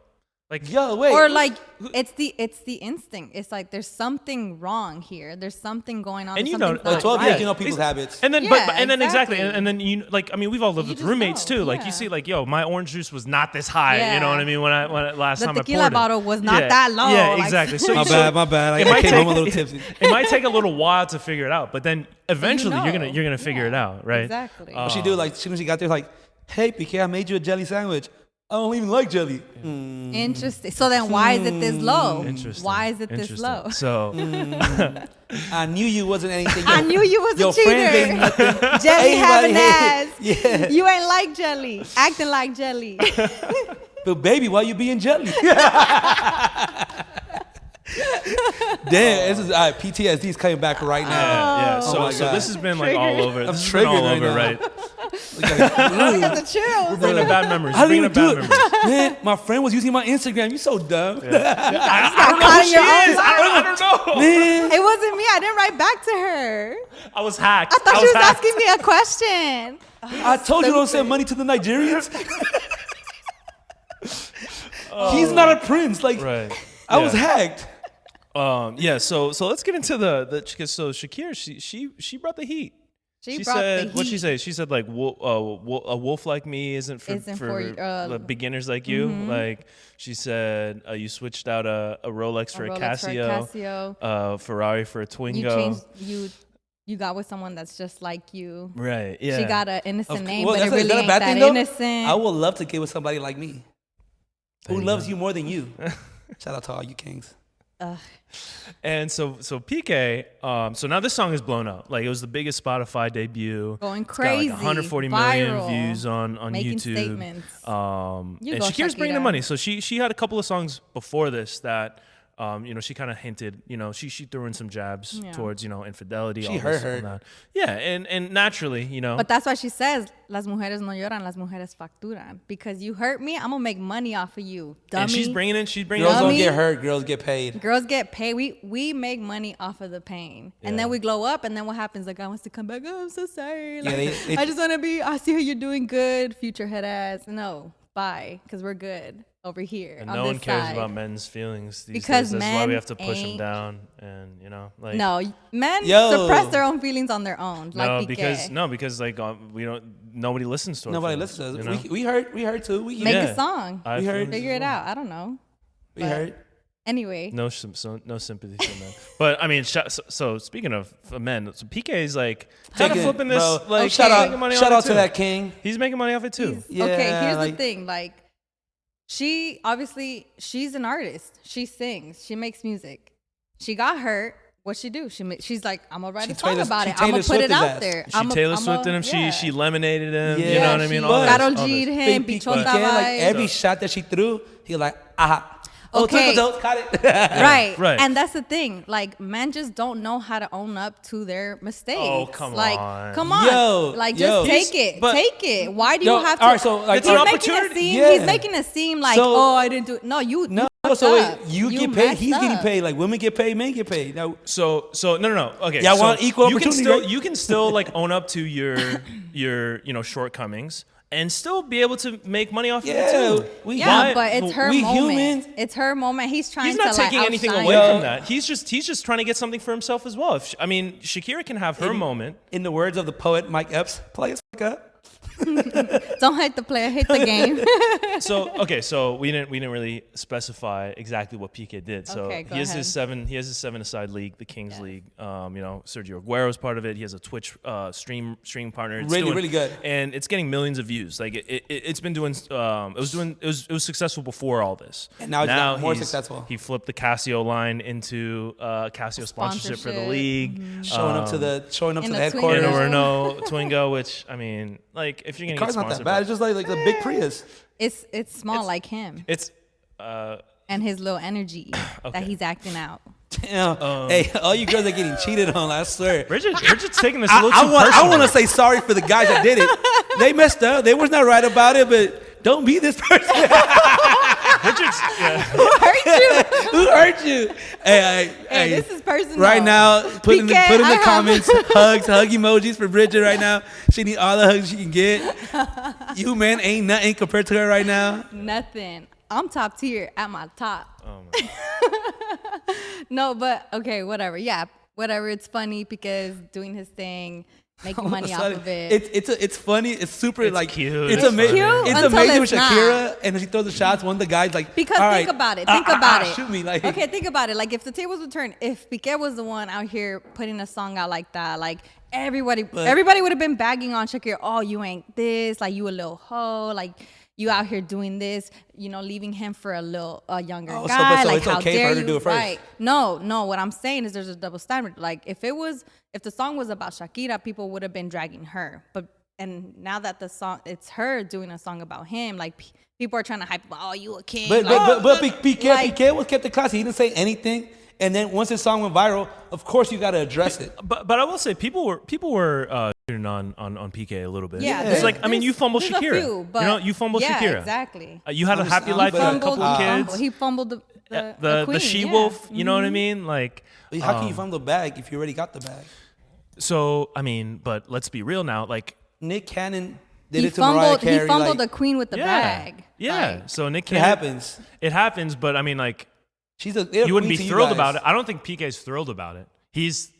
yo, wait. or like it's the instinct. It's like there's something wrong here. There's something going on. And you something's know, not 12 right. years, you know people's habits. And then, Yeah, and then exactly, exactly. and then you like, I mean, we've all lived You with just roommates know, too. Like yeah. you see, like, yo, my orange juice was not this high. Yeah. You know what I mean? When I last The time I poured tequila it. bottle was not that low. Yeah, like- exactly. So My bad. It I might came take home a little tipsy. It might take a little while to figure it out, but then eventually know. you're gonna figure it out, right? Exactly. What she do? Like, as soon as she got there, like, hey, Piqué, I made you a jelly sandwich. I don't even like jelly. Interesting. So then why is it this low? Interesting. Why is it this Interesting. low? So I knew you wasn't anything. I knew you was Your a friends ain't cheater. nothing. Jelly having ass. Yeah. You ain't like jelly. Acting like jelly. But baby, why you being jelly? Damn, this is PTSD is coming back right now. yeah. Oh So my so God. this has been like all over. I'm This has been all triggered over, right right? I got the chills. Bringing up bad memories. I didn't Bringing even up do bad it. memories. Man, my friend was using my Instagram. You so dumb. I don't know who caught she your own is. I don't know. Man. It wasn't me. I didn't write back to her. I was hacked. I thought she was hacked. asking me a question. I told you don't send money to the Nigerians. He's not a prince. Like, Right. I was Yeah. hacked. Yeah. So let's get into the so Shakira, she brought the heat. She brought said, the heat. what'd she say? She said like, a wolf like me isn't for beginners like you. Like she said, you switched out a Rolex for a Casio, Ferrari for a Twingo. You changed. You got with someone that's just like you. Right. Yeah. She got an innocent name, Well, but it is really that a ain't bad that thing, though? innocent. I would love to get with somebody like me. There Who you loves go. you more than you? Shout out to all you kings. And so Piqué, so now this song is blown up. Like it was the biggest Spotify debut. Going It's got like crazy, 140 million viral, views on making YouTube. statements. You And go, Shakira's bringing the Shakira. money. So she had a couple of songs before this that she kind of hinted, she threw in some jabs Yeah. towards, infidelity. She all hurt this, her. all that. Yeah, and naturally, But that's why she says, las mujeres no lloran, las mujeres facturan. Because you hurt me, I'm going to make money off of you, dummy. and she's bringing Girls in don't Dummy. get hurt. Girls get paid. Girls get paid. We make money off of the pain. And Yeah. then we glow up, and then what happens? The guy wants to come back. Oh, I'm so sorry. Like, they- I just want to I see how you're doing good, future head ass. No, bye. Because we're good over here. and on no this one cares side. about men's feelings these Because days. That's why we men have to push them ain't- down, and like No, men Yo. suppress their own feelings on their own. Like no, Piqué. because like we don't. Nobody listens to us. Nobody listens to us. We hurt. We hurt too. We Make Yeah. a song. I We feel heard- this Figure as it well. out. I don't know. we But hurt. Anyway. No sympathy for men. But I mean, so speaking of men, so PK is like kind of Taking- flipping this. bro, Like shout making money out off it to too. that king. He's making money off it too. Yeah, Okay, here's like- the thing. Like, she's an artist. She sings. She makes music. She got hurt. What'd she do? She's like, I'm gonna write She a song Taylor- about she it. I'm Taylor gonna put it Swift his out ass. there. She Taylor Swifted him. Yeah. She lemonaded him. Yeah, You know what I she mean? Karol G'd this. him, Big pichón Piqué, like vibes. every shot that she threw, he like, aha. Oh, Okay. twinkle toes, caught it. Right. Right. And that's the thing. Like, men just don't know how to own up to their mistakes. Oh, come like, on. Come on. Yo, like, yo. just take it. But- Take it. Why do Yo, you have to? all right, so, like, It's an he's making opportunity. it seem. Yeah. He's making it seem like, So- oh, I didn't do it. No, you. No, you so wait, fucked up. you get paid. messed He's getting up. paid. Like women get paid, men get paid. Now, So no. Okay. Y'all so want equal you can opportunity, still right? you can still like own up to your shortcomings and still be able to make money off of it yeah, too. we Yeah, Why- but it's her we moment. humans. It's her moment. He's trying He's to not taking like anything outshine away her. from that. He's just trying to get something for himself as well. Shakira can have her moment. In the words of the poet Mike Epps, play us fuck up. Don't hate the player, hate the game. So we didn't really specify exactly what Piqué did. So Okay, go he has ahead. his seven-a-side league, the Kings League. Sergio Aguero's part of it. He has a Twitch stream partner. It's Really good. and it's getting millions of views. Like it's been doing. It was successful before all this. And now it's got more successful. He flipped the Casio line into Casio sponsorship for the Sponsorship. league. Showing up to the In the headquarters. In Twingo. a Renault Twingo, which I mean, like if you're gonna Car's get not that sponsored, bad. It's just like a big Prius. It's small like him it's and his little energy that Okay. he's acting out. Damn. Hey, all you girls are getting cheated on, I swear. Bridget's taking this a little too personal. I want to say sorry for the guys that did it. They messed up. They was not right about it, but don't be this person. Who hurt you? Who hurt you? Hey, This is personal. Right now, put in Piqué, the comments hug emojis for Bridget right now. She need all the hugs she can get. You, man, ain't nothing compared to her right now. Nothing. I'm top tier at my top. Oh my. No, but okay, whatever. Yeah, whatever. It's funny because doing his thing, making money off of it. It's funny. It's super It's like cute. It's It's amazing. cute It's until amazing it's with Shakira, not. and she throws the shots. One of the guys like Because all think right, about it. Think about it. Shoot me like Okay, think about it. Like if the tables would turn, if Piqué was the one out here putting a song out like that, like everybody would have been bagging on Shakira. Oh, you ain't this. Like you a little hoe. Like you out here doing this. You know, leaving him for a younger guy. So like it's how okay dare for her to you? do it first. Right? No. What I'm saying is there's a double standard. Like if the song was about Shakira, people would have been dragging her. And now that it's her doing a song about him, like people are trying to hype about, oh, you a king. But Like- Piqué was kept the class. He didn't say anything. And then once his song went viral, of course you got to address it. But I will say people were shooting on Piqué a little bit. Yeah, It's like, I mean, you fumbled there's a Shakira. few, but you know, you fumbled yeah, Shakira. Exactly. You had a happy I'm life with a fumbled, couple of kids. He fumbled the The queen, she-wolf, yeah. you know what I mean? Like, How can you fumble the bag if you already got the bag? so, I mean, but let's be real now. Like, Nick Cannon did He it to Mariah fumbled. Carey. He fumbled like, the queen with the yeah. bag. Yeah. Like, So Nick it Cannon. happens. It happens, but I mean, like, They're you wouldn't be queen to thrilled guys. about it. I don't think PK's thrilled about it. He's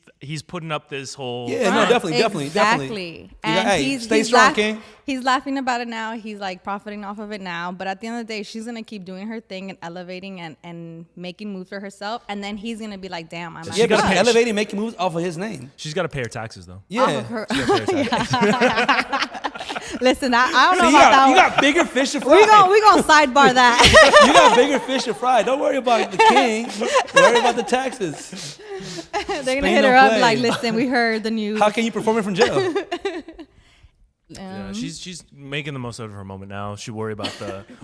putting up this whole. Yeah, no, definitely. Exactly. And hey, stay strong, King. He's laughing about it now. He's like profiting off of it now. But at the end of the day, she's gonna keep doing her thing and elevating and making moves for herself. And then he's gonna be like, "Damn, I'm." Yeah, but gotta pay- elevating, making moves off of his name. She's got to pay her taxes though. Yeah. Off of her. She gotta pay her taxes. Listen, I don't know So about that. you got bigger fish to fry. We gonna sidebar that. You got bigger fish to fry. Don't worry about the king. Worry about the taxes. They're gonna Spain hit her don't up play. like, "Listen, we heard the news." How can you perform it from jail? Yeah, she's making the most out of her moment now. She worry about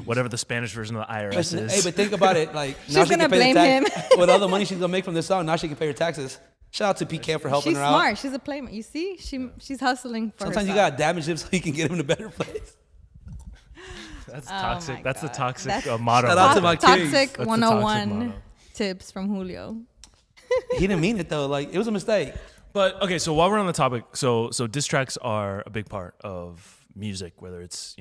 whatever the Spanish version of the IRS Listen, is. hey, but think about it. Like She's now she gonna can pay the blame tax with all the money she's gonna make from this song. Now she can pay her taxes. Shout out to Piqué for helping She's her out. smart. She's a playmate. You see, she's hustling for Sometimes you herself. gotta damage him so you can get him in a better place. That's Oh toxic. my That's the God. toxic That's- motto. Shout out to my Toxic kids. That's the toxic 101 motto. tips from Julio. He didn't mean it though. Like it was a mistake. But okay, so while we're on the topic, so diss tracks are a big part of music, whether it's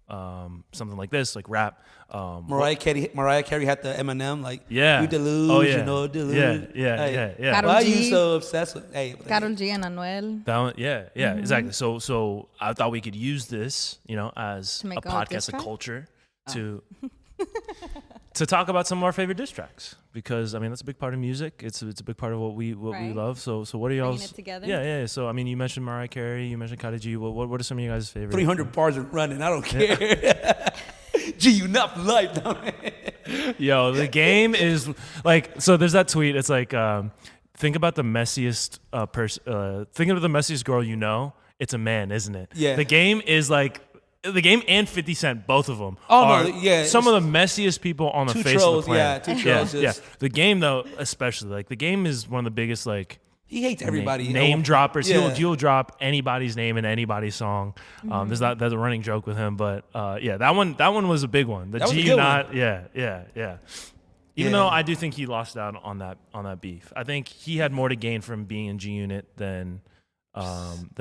something like this, like rap. Mariah Carey had the Eminem like Yeah. you delude, Oh, yeah. you know delude. Yeah. Karol Why are G. you so obsessed with? Hey, Karol G and Anuel. That one, yeah, exactly. So I thought we could use this, as To make a a diss podcast of track? culture to to talk about some of our favorite diss tracks, because I mean that's a big part of music. It's a big part of what we Right. love. So what are y'all's? it together? Yeah. So I mean, you mentioned Mariah Carey, you mentioned Karol G. What are some of you guys' favorite? 300 bars and running. I don't care. Gee, you not for life, don't Yo, the game is like, so there's that tweet. It's like, think about the messiest person. Think of the messiest girl you know. It's a man, isn't it? Yeah. The game is like. The game and 50 Cent, both of them, Oh, are no, yeah, some of the messiest people on the Two face of trolls, the planet. yeah, two trolls Yeah. just- The game, though, especially, like, the game is one of the biggest, like, He hates everybody. you know? name droppers. Yeah. He'll drop anybody's name in anybody's song. There's a running joke with him, but yeah, that one was a big one. The That was a G good not, one. yeah. Even Yeah. though I do think he lost out on that beef. I think he had more to gain from being in G Unit than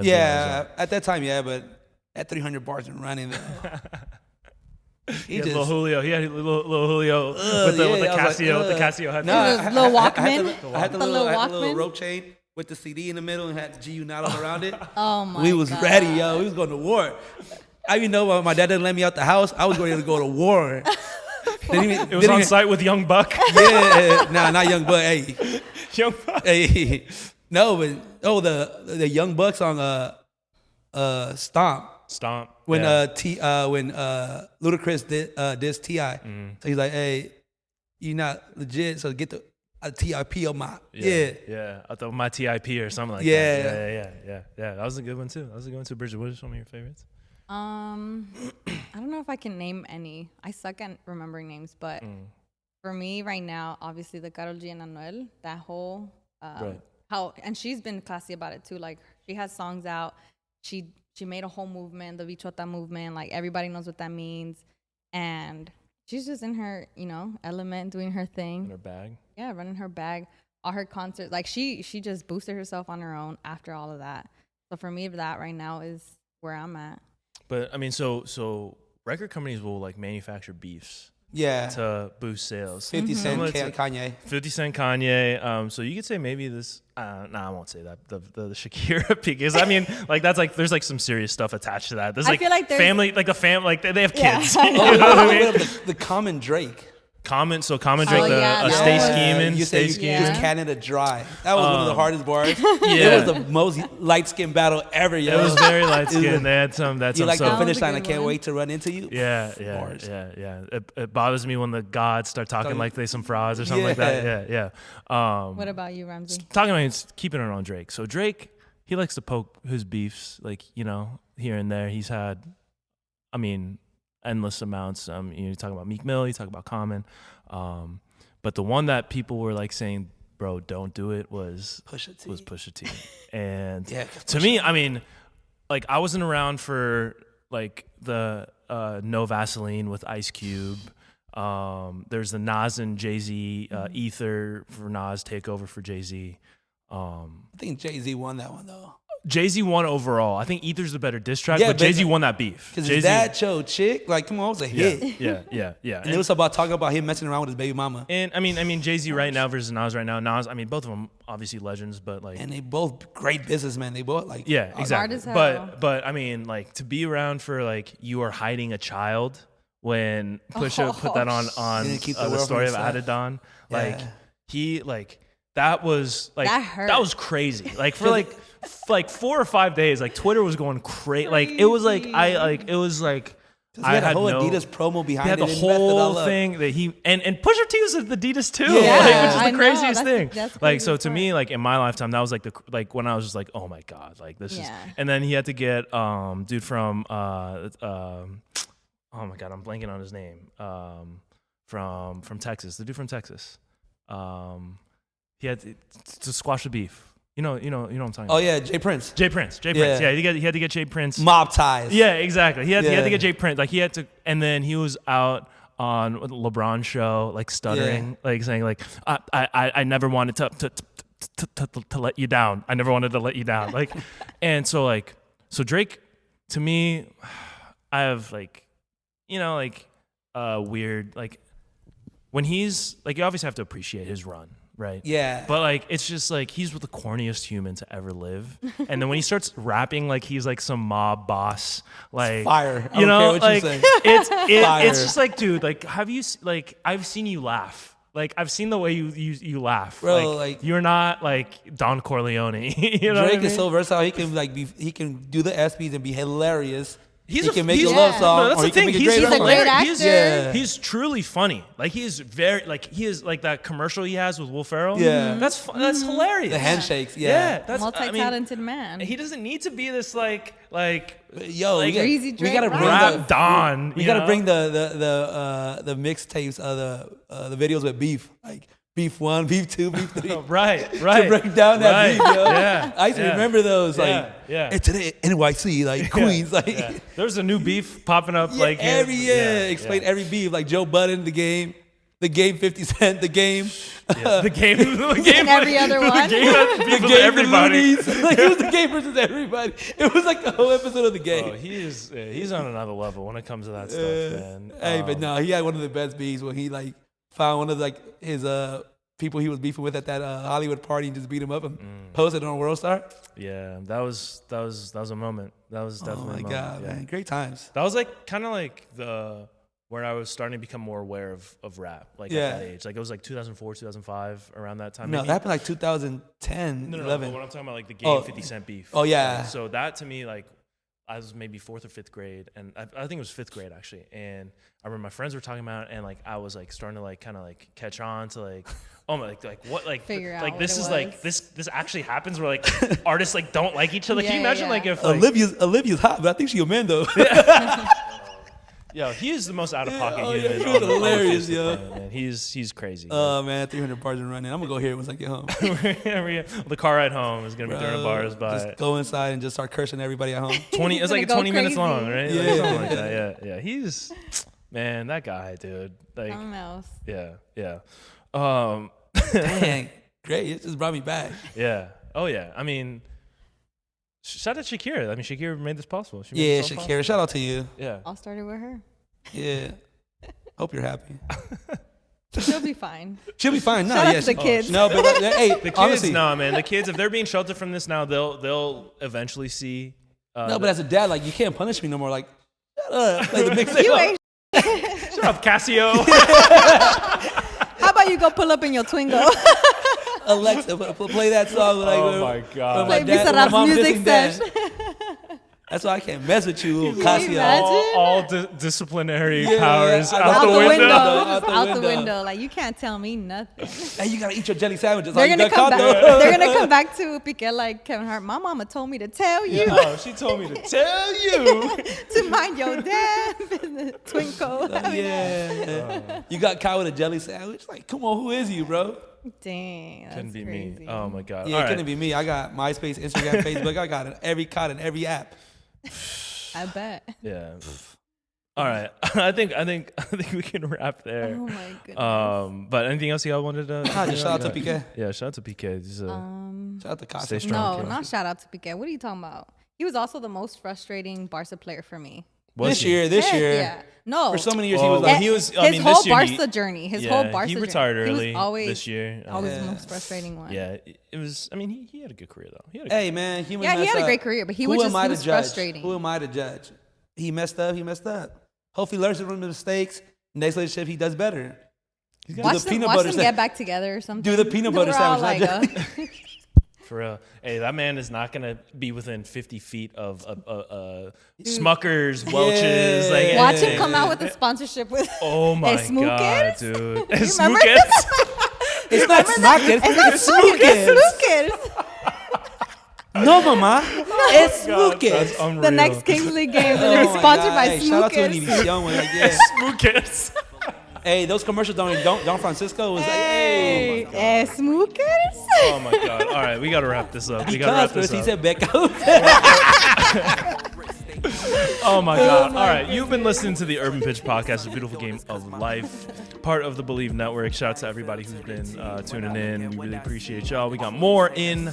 Yeah, at that time, yeah, but at 300 bars and running, though. He had little Julio. He had little Julio with the I was like, Casio, with the Casio headset. No, Those little I had Walkman? I had the The little little Walkman? rope chain with the CD in the middle and had G Unit all around it. Oh my We was God. ready, yo. We was going to war. I even know my dad didn't let me out the house. I was going to go to war. It was on site with Young Buck. Yeah, nah, not Young Buck. Hey, Young Buck. hey, no, but the Young Bucks on Stomp. Stomp. When yeah. when Ludacris dissed T.I. So he's like, hey, you not legit, so get the TIP on my Yeah. I thought my TIP or something like Yeah. that. Yeah. That was a good one too. Bridget, what are some of your favorites? I don't know if I can name any. I suck at remembering names, but For me right now, obviously the Karol G and Anuel, that whole Right. and she's been classy about it too. Like she has songs out. She made a whole movement, the Bichota movement. Like everybody knows what that means, and she's just in her element, doing her thing. In her bag. Yeah, running her bag. All her concerts, like she just boosted herself on her own after all of that. So for me, that right now is where I'm at. But I mean, so record companies will like manufacture beefs. Yeah. To boost sales. 50 Cent, Mm-hmm. Kanye. 50 Cent, Kanye. So you could say maybe this. I won't say that. The Shakira Piqué. I mean, like that's like there's like some serious stuff attached to that. There's I like feel like there's- family, like a family, like they have kids. Yeah. You know what I mean? The Common Drake. Common Drake, yeah, that stay was- scheming, You stay say scheming. just Canada dry. That was one of the hardest bars. Yeah. It was the most light skin battle ever, yo. It was very light skinned. They had some. That's You like the That was finish a line. I good can't one. wait to run into you. Yeah. Bars. It bothers me when the gods start talking like they some frauds or something like that. Yeah. What about you, Ramsey? Talking about keeping it on Drake. So Drake, he likes to poke his beefs, like here and there. He's had, I mean, endless amounts. You talk about Meek Mill, you talk about Common, but the one that people were like saying, "Bro, don't do it," was Pusha T. And to me, I mean, like I wasn't around for like the No Vaseline with Ice Cube. There's the Nas and Jay-Z Ether for Nas, Takeover for Jay-Z. I think Jay-Z won that one, though. Jay-Z won overall. I think Ether's the better diss track, Yeah, but Jay-Z won that beef. Because Jay-Z, his dad showed Chick, like, come on, it was a hit. Yeah. And it was about talking about him messing around with his baby mama. And I mean Jay-Z right now versus Nas right now. Nas, I mean both of them obviously legends, but like And they both great businessmen. They both like yeah, exactly. as hell. But I mean like to be around for like you are hiding a child when Pusha put that on Yeah, keep the the world story of from his side. Adidon, like Yeah. he like that was like That hurt. that was crazy. Like for like 4 or 5 days, like Twitter was going crazy. Like it was like it was like He had a whole Adidas promo he behind had it. the and messed it all whole up. thing that he and Pusha T was at Adidas too, Yeah. like, which is I the know, craziest that's- thing. that's Like crazy so as to fuck. me, like in my lifetime, that was like like when I was just like, oh my god, like this is. Yeah. And then he had to get dude from oh my god, I'm blanking on his name. From Texas, the dude from Texas. He had to squash the beef. You know what I'm talking about. Oh, yeah, Jay Prince. Jay Prince. Yeah. Yeah, he had to get Jay Prince. Mob ties. Yeah, exactly. He had to Yeah. get Jay Prince. Like he had to, and then he was out on LeBron's show, like stuttering, like saying like, I never wanted to let you down. I never wanted to let you down. Like, and so Drake, to me, I have like, weird, like when he's like, you obviously have to appreciate his run. Right. Yeah. But like, it's just like he's the corniest human to ever live. And then when he starts rapping like he's like some mob boss, like Fire. I you don't know, care what like you say. it's Fire. just like, dude, like I've seen you laugh. Like I've seen the way you laugh. Bro, like like- you're not like Don Corleone. You know what I Drake mean? is so versatile. He can he can do the SPs and be hilarious. He can make a he's- love song. No, that's or the he can thing. make a He's great He's a song. great hilarious. actor. Yeah. He's truly funny. Like he is like that commercial he has with Will Ferrell. Yeah. That's hilarious. The handshakes. Yeah, Yeah. that's Multi-talented man. He doesn't need to be this like Yo, like Crazy we Drake gotta bring rap. rap Don. we you gotta know? bring the mixtapes of the videos with beef, like beef 1, beef 2, beef 3. right. To break down that Right. beef, yo. Yeah. I used to remember those, like, Yeah. and today NYC, like Queens, like Yeah. There's a new beef popping up yeah, like every yeah, explain every beef, like Joe Budden, the game 50 Cent, the game, the game, And every other one. The game has beef the with game everybody. for Loonies. Like it was the game versus everybody. It was like the whole episode of the game. Oh, he's on another level when it comes to that stuff, man. Hey, but no, he had one of the best beefs when he like found one of like his people he was beefing with at that Hollywood party and just beat him up and posted it on World Star. Yeah, that was a moment. That was Oh definitely my a moment. god, yeah. man, great times. That was like kind of like where I was starting to become more aware of rap, like Yeah. at that age. Like it was like 2004, 2005, around that time. No, maybe. that happened like 2010, No, 11. but when I'm talking about like the game Oh. 50 Cent beef. Oh, yeah. So that to me, like, I was maybe 4th or 5th grade, and I think it was 5th grade actually. And I remember my friends were talking about it, and like I was like starting to like kind of like catch on to like, oh my, like what, like Figure out like what this it is was. like this actually happens where like artists like don't like each other. Can you Yeah, imagine yeah. like if like, Olivia's hot, but I think she a man though. Yo, he is the most out of pocket Oh, yeah, human. he on was the hilarious, face of the yo. planet, man. He's crazy. Oh man, 300 bars and running. I'm gonna go hear it once I get home. The car ride home is gonna be 300 bars by Just go inside and just start cursing everybody at home. 20. It's like gonna go 20 minutes crazy. long, right? Yeah. Like something like that. Yeah. He's man, that guy, dude. Like, Something else. yeah. Dang, great. It just brought me back. Yeah. Oh yeah. I mean, shout out Shakira. I mean, Shakira made this possible. She made Yeah, this all Shakira. Shout out to you. possible. Yeah. All started with her. Yeah. Hope you're happy. She'll be fine. She'll be fine. No, Shout out yeah, to the kids. No, but hey, The kids, honestly, nah, man. The kids, if they're being sheltered from this now, they'll eventually see. no, but as a dad, like you can't punish me no more. Like, shut up. Like the big You ain't. Shut up, Casio. How about you go pull up in your Twingo? Alexa, play that song. Like, Oh my God. Play dad- Bizarrap's my mom music missing dad. sesh. That's why I can't mess with you, little you Casio. imagine? all Yeah, disciplinary yeah, powers yeah. out the window. Out the window. Like you can't tell me nothing. Hey, you gotta eat your jelly sandwiches. They're Like, gonna you come got back. caught, though. They're gonna come back to Piqué like Kevin Hart. My mama told me to tell you Oh, she told me to tell you. to mind your damn business. Twinkle. Yeah. You got caught with a jelly sandwich? Like, come on, who is you, bro? Dang, that's Couldn't be crazy. me. Oh my God. Yeah, All it right. couldn't be me. I got MySpace, Instagram, Facebook. I got it every every app. I bet. Yeah. All right. I think we can wrap there. Oh my goodness. But anything else y'all wanted to? Just shout out to Piqué. Yeah, shout out to Piqué. He's Shout out to Casa. Stay strong. No, kid. not shout out to Piqué. What are you talking about? He was also the most frustrating Barca player for me. Was he? This Heck year. yeah. No. For so many years, he Oh, was well, like, he was. His I mean, whole this year Barca journey. His whole Barca he journey. retired early He was always, this year. always Yeah. the most frustrating one. Yeah, it was. I mean, he had a good career though. He had a hey, man, human Yeah, he mess had a up. great career, but he Who was am just I he to was judge? frustrating. Who am I to judge? He messed up. He messed up. Hopefully, he learns from his mistakes. Next relationship, he does better. Watch them get back together or something. Do the peanut butter We're all sandwich, like, not For real. Hey, that man is not going to be within 50 feet of Smuckers, Welch's. Yeah. Like, watch anything. him come out with a sponsorship with. Oh my Hey, Smookers? God, dude. remember? Smookers? It's not Smuckers. It's Smookers. Smookers. No, mama. It's God, Smookers. that's unreal. The next Kings League games are Oh gonna be my sponsored God. by Hey, shout out to an Smookers. Univision one. Like, yeah. Smookers. Hey, those commercials Don Francisco was like, hey. Hey, Smookers. Oh my God. All right, we got to wrap this up. We got to wrap this He up. said Becca. Oh my God. All right. You've been listening to the Urban Pitch Podcast, a beautiful game of life, part of the Believe Network. Shout out to everybody who's been tuning in. We really appreciate y'all. We got more in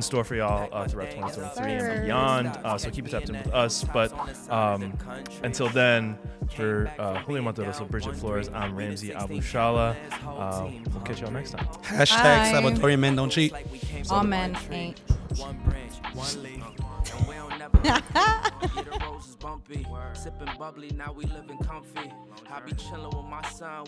store for y'all throughout 2023 and beyond. So keep it tapped in with us. But until then, for Julio Monteroso, Bridget Flores, I'm Ramsey Abushala. We'll catch y'all next time. Hashtag Bye. Salvatore men don't cheat. All men ain't. One branch, one leaf. And we don't never yeah, the rose is bumpy. Sipping bubbly, now we living comfy. I be chilling with my son.